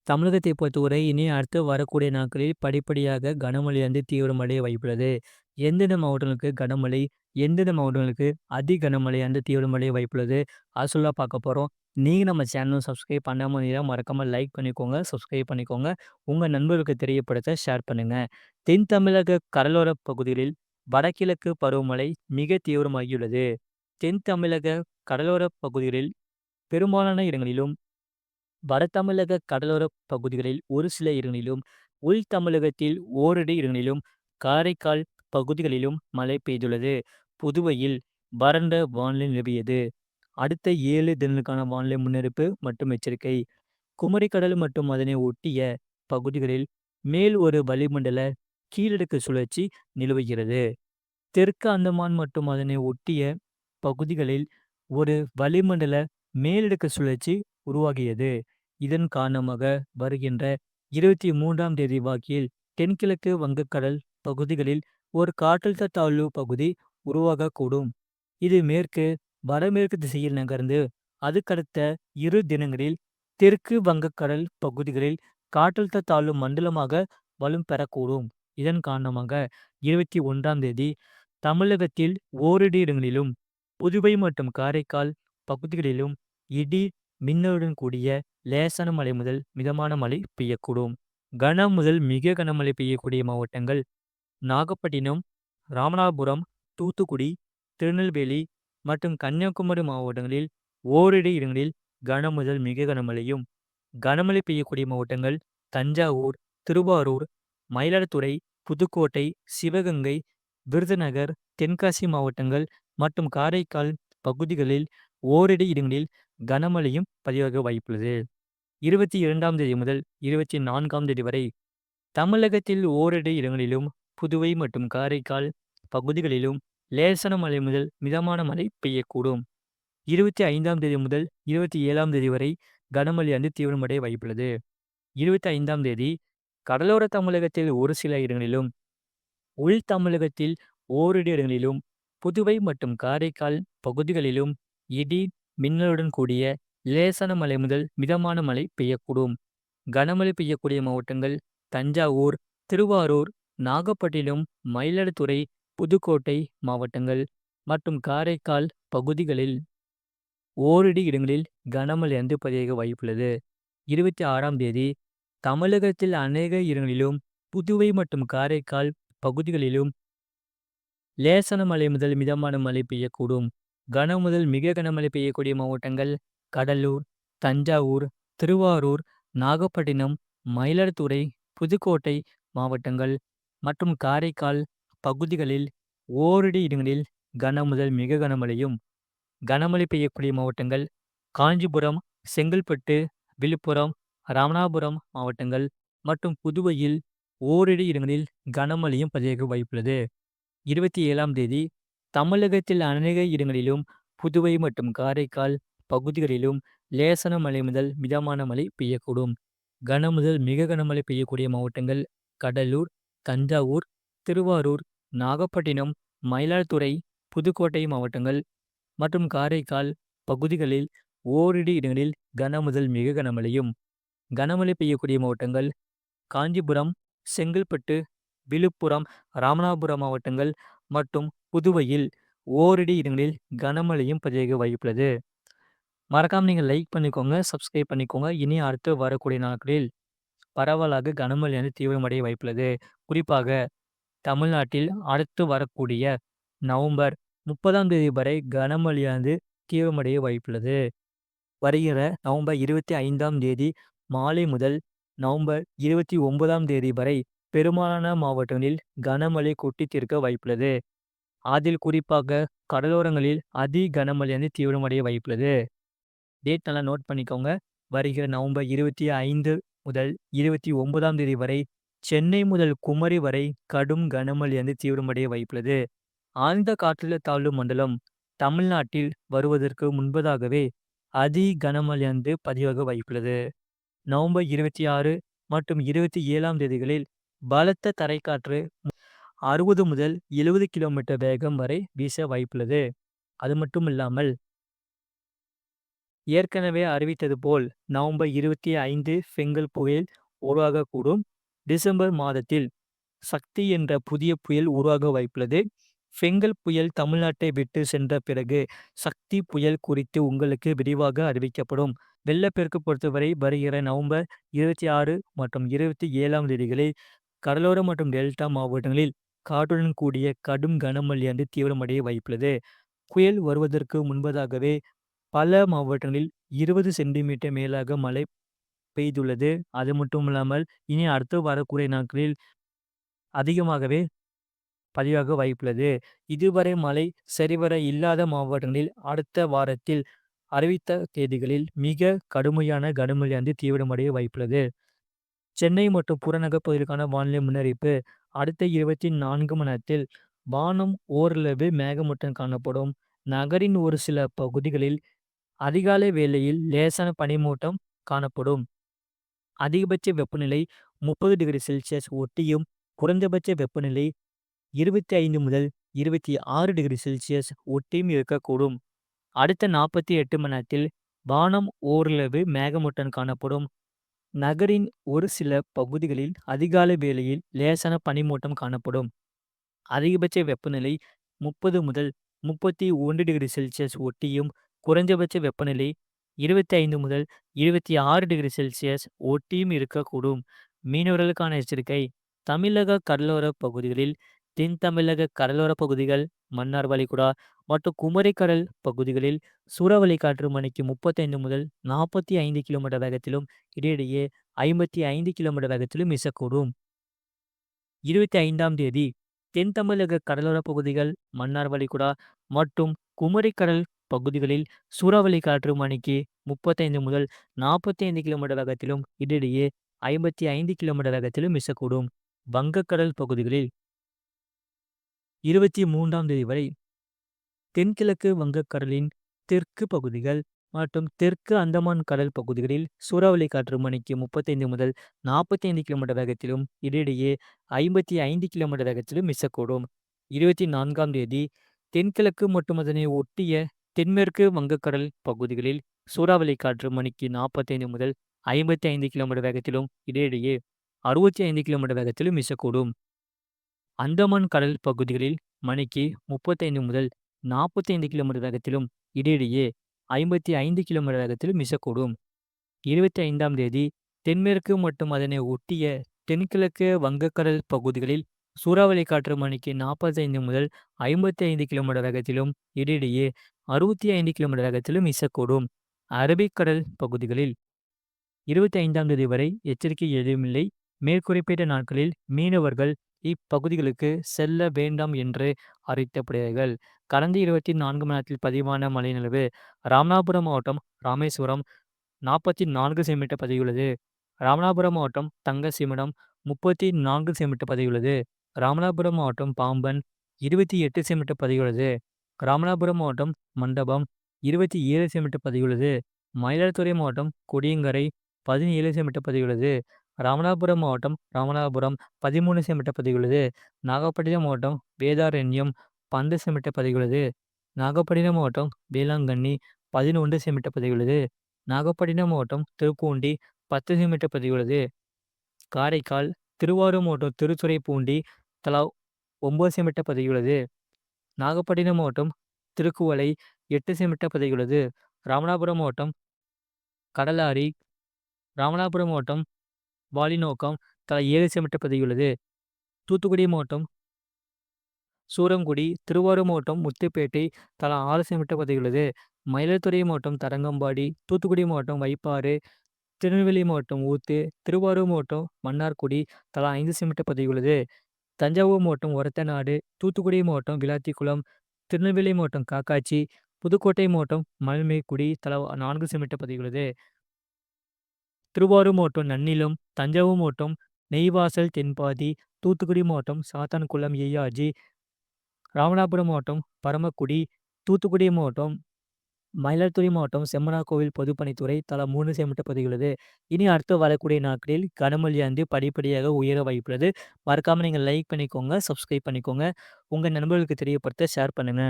தமிழகத்தை பொறுத்தவரை இனி அடுத்து வரக்கூடிய நாட்களில் படிப்படியாக கனமழை தீவிரமடைய வாய்ப்புள்ளது. எந்தெந்த மாவட்டங்களுக்கு கனமழை, எந்தெந்த மாவட்டங்களுக்கு அதி கனமழை தீவிரமடைய வாய்ப்புள்ளது. அது சொல்ல பார்க்க போறோம். நீங்க நம்ம சேனலும் சப்ஸ்கிரைப் பண்ணாம இருந்தீங்கன்னா மறக்காம லைக் பண்ணிக்கோங்க, சப்ஸ்கிரைப் பண்ணிக்கோங்க. உங்க நண்பர்களுக்கு தெரியப்படுத்த ஷேர் பண்ணுங்க. தென் தமிழக கடலோர பகுதிகளில் வடகிழக்கு பருவமழை மிக தீவிரமாகியுள்ளது. தென் தமிழக கடலோர பகுதிகளில் பெரும்பாலான இடங்களிலும் வட தமிழக கடலோர பகுதிகளில் ஒரு சில இடங்களிலும், உள் தமிழகத்தில் ஓரிரு இடங்களிலும், காரைக்கால் பகுதிகளிலும் மழை பெய்துள்ளது. புதுவையில் வறண்ட வானிலை நிலவியது. அடுத்த 7 தினங்களுக்கான வானிலை முன்னறிவிப்பு மற்றும் எச்சரிக்கை. குமரிக்கடல் மற்றும் அதனை ஒட்டிய பகுதிகளில் மேல் ஒரு வளிமண்டல கீழடுக்கு சுழற்சி நிலவுகிறது. தெற்கு அந்தமான் மற்றும் அதனை ஒட்டிய பகுதிகளில் ஒரு வளிமண்டல மேலடுக்கு சுழற்சி உருவாகியது. இதன் காரணமாக வருகின்ற 23ஆம் தேதி வாக்கில் தென்கிழக்கு வங்கக்கடல் பகுதிகளில் ஒரு காற்றழுத்த தாழ்வு பகுதி உருவாகக்கூடும். இது மேற்கு வடமேற்கு திசையில் நகர்ந்து அதுக்கடுத்த 2 தினங்களில் தெற்கு வங்கக்கடல் பகுதிகளில் காற்றழுத்த தாழ்வு மண்டலமாக வலும் பெறக்கூடும். இதன் காரணமாக 21ஆம் தேதி தமிழகத்தில் ஓரிரு இடங்களிலும், புதுவை மற்றும் காரைக்கால் பகுதிகளிலும் இடி மின்னலுடன் கூடிய லேசான மழை முதல் மிதமான மழை பெய்யக்கூடும். கன முதல் மிக கனமழை பெய்யக்கூடிய மாவட்டங்கள் நாகப்பட்டினம், ராமநாதபுரம், தூத்துக்குடி, திருநெல்வேலி மற்றும் கன்னியாகுமரி மாவட்டங்களில் ஓரிரு இடங்களில் கன முதல் மிக கனமழையும், கனமழை பெய்யக்கூடிய மாவட்டங்கள் தஞ்சாவூர், திருவாரூர், மயிலாடுதுறை, புதுக்கோட்டை, சிவகங்கை, விருதுநகர், தென்காசி மாவட்டங்கள் மற்றும் காரைக்கால் பகுதிகளில் ஓரிரு இடங்களில் கனமழையும் பதிவாக வாய்ப்புள்ளது. 22ஆம் தேதி முதல் 24ஆம் தேதி வரை தமிழகத்தில் ஓரிரு இடங்களிலும், புதுவை மற்றும் காரைக்கால் பகுதிகளிலும் லேசான மழை முதல் மிதமான மழை பெய்யக்கூடும். 25ஆம் தேதி முதல் 27ஆம் தேதி வரை கனமழை தீவிரமடைய வாய்ப்புள்ளது. 25ஆம் தேதி கடலோர தமிழகத்தில் ஒரு சில இடங்களிலும், உள் தமிழகத்தில் ஓரிரு இடங்களிலும், புதுவை மற்றும் காரைக்கால் பகுதிகளிலும் இடி மின்னலுடன் கூடிய லேசான மழை முதல் மிதமான மழை பெய்யக்கூடும். கனமழை பெய்யக்கூடிய மாவட்டங்கள் தஞ்சாவூர், திருவாரூர், நாகப்பட்டினம், மயிலாடுதுறை, புதுக்கோட்டை மாவட்டங்கள் மற்றும் காரைக்கால் பகுதிகளில் ஓரிரு இடங்களில் கனமழை பதிவாக வாய்ப்புள்ளது. 26ஆம் தேதி தமிழகத்தில் அநேக இடங்களிலும், புதுவை மற்றும் காரைக்கால் பகுதிகளிலும் லேசான மழை முதல் மிதமான மழை பெய்யக்கூடும். கன முதல் மிக கனமழை பெய்யக்கூடிய மாவட்டங்கள் கடலூர், தஞ்சாவூர், திருவாரூர், நாகப்பட்டினம், மயிலாடுதுறை, புதுக்கோட்டை மாவட்டங்கள் மற்றும் காரைக்கால் பகுதிகளில் ஓரிரு இடங்களில் கன முதல் மிக கனமழையும், கனமழை பெய்யக்கூடிய மாவட்டங்கள் காஞ்சிபுரம், செங்கல்பட்டு, விழுப்புரம், ராமநாதபுரம் மாவட்டங்கள் மற்றும் புதுவையில் ஓரிரு இடங்களில் கனமழையும் பதிவாக வாய்ப்புள்ளது. 27ஆம் தேதி தமிழகத்தில் அநேக இடங்களிலும், புதுவை மற்றும் காரைக்கால் பகுதிகளிலும் லேசான மழை முதல் மிதமான மழை பெய்யக்கூடும். கன முதல் மிக கனமழை பெய்யக்கூடிய மாவட்டங்கள் கடலூர், தஞ்சாவூர், திருவாரூர், நாகப்பட்டினம், மயிலாடுதுறை, புதுக்கோட்டை மாவட்டங்கள் மற்றும் காரைக்கால் பகுதிகளில் ஓரிரு இடங்களில் கன முதல் மிக கனமழையும், கனமழை பெய்யக்கூடிய மாவட்டங்கள் காஞ்சிபுரம், செங்கல்பட்டு, விழுப்புரம், ராமநாதபுரம் மாவட்டங்கள் மற்றும் புதுவையில் ஓரிரு இடங்களில் கனமழையும் பதிவாக வாய்ப்புள்ளது. மறக்காம நீங்க லைக் பண்ணிக்கோங்க, சப்ஸ்கிரைப் பண்ணிக்கோங்க. இனி அடுத்து வரக்கூடிய நாட்களில் பரவலாக கனமழை தீவிரமடைய வாய்ப்புள்ளது. குறிப்பாக தமிழ்நாட்டில் அடுத்து வரக்கூடிய நவம்பர் 30ஆம் தேதி வரை கனமழையானது தீவிரமடைய வாய்ப்புள்ளது. வருகிற நவம்பர் 25ஆம் தேதி மாலை முதல் நவம்பர் 29ஆம் தேதி வரை பெரும்பாலான மாவட்டங்களில் கனமழை கொட்டி தீர்க்க வாய்ப்புள்ளது. அதில் குறிப்பாக கடலோரங்களில் அதி கனமழை தீவிரமடைய வாய்ப்புள்ளது. டேட் நல்லா நோட் பண்ணிக்கோங்க. வருகிற நவம்பர் 25 முதல் 29ஆம் தேதி வரை சென்னை முதல் குமரி வரை கடும் கனமழை தீவிரமடைய வாய்ப்புள்ளது. ஆழ்ந்த காற்றழுத்த தாழ்வு மண்டலம் தமிழ்நாட்டில் வருவதற்கு முன்பதாகவே அதி கனமழை பதிவாக வாய்ப்புள்ளது. நவம்பர் 26 மற்றும் 27ஆம் தேதிகளில் பலத்த தரைக்காற்று 60 முதல் 70 கிலோமீட்டர் வேகம் வரை வீச வாய்ப்புள்ளது. அது மட்டும் இல்லாமல் ஏற்கனவே அறிவித்தது போல் நவம்பர் 25 பெங்கல் புயல் உருவாகக்கூடும். டிசம்பர் மாதத்தில் சக்தி என்ற புதிய புயல் உருவாக வாய்ப்புள்ளது. பெங்கல் புயல் தமிழ்நாட்டை விட்டு சென்ற பிறகு சக்தி புயல் குறித்து உங்களுக்கு விரிவாக அறிவிக்கப்படும். வெள்ளப்பெருக்கு பொறுத்தவரை வருகிற நவம்பர் 26 மற்றும் 27ஆம் தேதிகளில் கடலோர மற்றும் டெல்டா மாவட்டங்களில் காற்றுடன் கூடிய கடும் கனமழை தீவிரமடைய வாய்ப்புள்ளது. புயல் வருவதற்கு முன்பதாகவே பல மாவட்டங்களில் 20 சென்டிமீட்டர் மேலாக மழை பெய்துள்ளது. அது மட்டும் இல்லாமல் இனி அடுத்து வரக்கூடிய நாட்களில் அதிகமாகவே பதிவாக வாய்ப்புள்ளது. இதுவரை மழை சரிவர இல்லாத மாவட்டங்களில் அடுத்த வாரத்தில் அறிவித்த தேதிகளில் மிக கடுமையான கனமழை தீவிரமடைய வாய்ப்புள்ளது. சென்னை மற்றும் புறநகர் பகுதிகளுக்கான வானிலை முன்னறிவிப்பு. அடுத்த 24 மணி நேரத்தில் வானம் ஓரளவு மேகமூட்டம் காணப்படும். நகரின் ஒரு சில பகுதிகளில் அதிகாலை வேளையில் லேசான பனிமூட்டம் காணப்படும். அதிகபட்ச வெப்பநிலை 30°C ஒட்டியும், குறைந்தபட்ச வெப்பநிலை 25 முதல் 26°C ஒட்டியும் இருக்கக்கூடும். அடுத்த 48 மணி நேரத்தில் வானம் ஓரளவு மேகமூட்டம் காணப்படும். நகரின் ஒரு சில பகுதிகளில் அதிகாலை வேளையில் லேசான பனிமூட்டம் காணப்படும். அதிகபட்ச வெப்பநிலை 30 முதல் 31°C ஒட்டியும், குறைந்தபட்ச வெப்பநிலை 25 முதல் 26°C ஒட்டியும் இருக்கக்கூடும். மீனவர்களுக்கான எச்சரிக்கை. தமிழக கடலோர பகுதிகளில், தென் தமிழக கடலோர பகுதிகள், மன்னார் வளைகுடா மற்றும் குமரிக்கடல் பகுதிகளில் சூறாவளி காற்று மணிக்கு 35 முதல் 45 கிலோமீட்டர் வேகத்திலும், இடையிடையே 55 கிலோமீட்டர் வேகத்திலும் வீசக்கூடும். 25ஆம் தேதி தென் தமிழக கடலோர பகுதிகள், மன்னார் வளைகுடா மற்றும் குமரிக்கடல் பகுதிகளில் சூறாவளி காற்று மணிக்கு 35 முதல் 45 கிலோமீட்டர் வேகத்திலும், இடையிடையே 55 கிலோமீட்டர் வேகத்திலும் வீசக்கூடும். வங்கக்கடல் பகுதிகளில் 23ஆம் தேதி வரை தென்கிழக்கு வங்கக்கடலின் தெற்கு பகுதிகள் மற்றும் தெற்கு அந்தமான் கடல் பகுதிகளில் சூறாவளி காற்று மணிக்கு 35 முதல் 45 கிலோமீட்டர் வேகத்திலும், இடையிடையே 55 கிலோமீட்டர் வேகத்திலும் வீசக்கூடும். 24ஆம் தேதி தென்கிழக்கு மற்றும் அதனை ஒட்டிய தென்மேற்கு வங்கக்கடல் பகுதிகளில் சூறாவளி காற்று மணிக்கு 45 முதல் 55 கிலோமீட்டர் வேகத்திலும், இடையிடையே 65 கிலோமீட்டர் வேகத்திலும் வீசக்கூடும். அந்தமான் கடல் பகுதிகளில் மணிக்கு 35 முதல் 45 கிலோமீட்டர் வேகத்திலும், இடையிடையே 55 கிலோமீட்டர் வேகத்திலும் வீசக்கூடும். 25ஆம் தேதி தென்மேற்கு மற்றும் அதனை ஒட்டிய தென்கிழக்கு வங்கக்கடல் பகுதிகளில் சூறாவளி காற்று மணிக்கு 45 முதல் 55 கிலோமீட்டர் வேகத்திலும், இடையிடையே 65 கிலோமீட்டர் வேகத்திலும் வீசக்கூடும். அரபிக்கடல் பகுதிகளில் 25ஆம் தேதி வரை எச்சரிக்கை எதுவுமில்லை. மேற்குறிப்பிட்ட நாட்களில் மீனவர்கள் இப்பகுதிகளுக்கு செல்ல வேண்டாம் என்று அறிவிக்கப்படுகிறார்கள். கடந்த 24 மணி நேரத்தில் பதிவான மழை அளவு. ராமநாதபுரம் மாவட்டம் ராமேஸ்வரம் 44 சென்டிமீட்டர் பதிவுள்ளது. ராமநாதபுரம் மாவட்டம் தங்கசிமடம் 34 சென்டிமீட்டர் பதிவுள்ளது. ராமநாதபுரம் மாவட்டம் பாம்பன் 28 சென்டிமீட்டர் பதிவுள்ளது. ராமநாதபுரம் மாவட்டம் மண்டபம் 27 சென்டிமீட்டர் பதிவுள்ளது. மயிலாடுதுறை மாவட்டம் கொடியங்கரை 17 சென்டிமீட்டர் பதிவுள்ளது. ராமநாதபுரம் மாவட்டம் ராமநாதபுரம் 13 சென்டிமீட்டர் பதிவுள்ளது. நாகப்பட்டினம் மாவட்டம் வேதாரண்யம் 12 சென்டிமீட்டர் பதிவுள்ளது. நாகப்பட்டினம் மாவட்டம் வேளாங்கண்ணி 11 சென்டிமீட்டர் பதிவுள்ளது. நாகப்பட்டினம் மாவட்டம் திருப்பூண்டி 10 சென்டிமீட்டர் பதிவுள்ளது. காரைக்கால், திருவாரூர் மாவட்டம் திருத்துறைப்பூண்டி தலா 9 சென்டிமீட்டர் பதிவுள்ளது. நாகப்பட்டினம் மாவட்டம் திருக்குவளை 8 சென்டிமீட்டர் பதிவுள்ளது. ராமநாதபுரம் மாவட்டம் கடலாரி, ராமநாதபுரம் மாவட்டம் வாலிநோக்கம் தலா 7 சென்டிமீட்டர் பதிவுள்ளது. தூத்துக்குடி மாவட்டம் சூரங்குடி, திருவாரூர் மாவட்டம் முத்துப்பேட்டை தலா 6 சென்டிமீட்டர் பதிவுள்ளது. மயிலாடுதுறை மாவட்டம் தரங்கம்பாடி, தூத்துக்குடி மாவட்டம் வைப்பாறு, திருநெல்வேலி மாவட்டம் ஊத்து, திருவாரூர் மாவட்டம் மன்னார்குடி தலா 5 சென்டிமீட்டர் பதிவுள்ளது. தஞ்சாவூர் மாவட்டம் ஒரத்தநாடு, தூத்துக்குடி மாவட்டம் விளாத்திக்குளம், திருநெல்வேலி மாவட்டம் காக்காட்சி, புதுக்கோட்டை மாவட்டம் மலமேக்குடி தலா 4 சென்டிமீட்டர் பதிவுள்ளது. திருவாரூர் மாவட்டம் நன்னிலம், தஞ்சாவூர் மாவட்டம் நெய்வாசல் தென்பாதி, தூத்துக்குடி மாவட்டம் சாத்தான்குளம் ஏஆர்ஜி, ராமநாதபுரம் மாவட்டம் பரமக்குடி, தூத்துக்குடி மாவட்டம் மயிலாடுதுறை மாவட்டம் செம்மனார்கோவில் பொதுப்பணித்துறை தலா 3 சென்டிமீட்டர் பதிவுள்ளது. இனி அடுத்து வரக்கூடிய நாட்களில் கனமழை படிப்படியாக உயர வாய்ப்புள்ளது. மறக்காம நீங்க லைக் பண்ணிக்கோங்க, சப்ஸ்கிரைப் பண்ணிக்கோங்க. உங்க நண்பர்களுக்கு தெரியப்படுத்த ஷேர் பண்ணுங்க.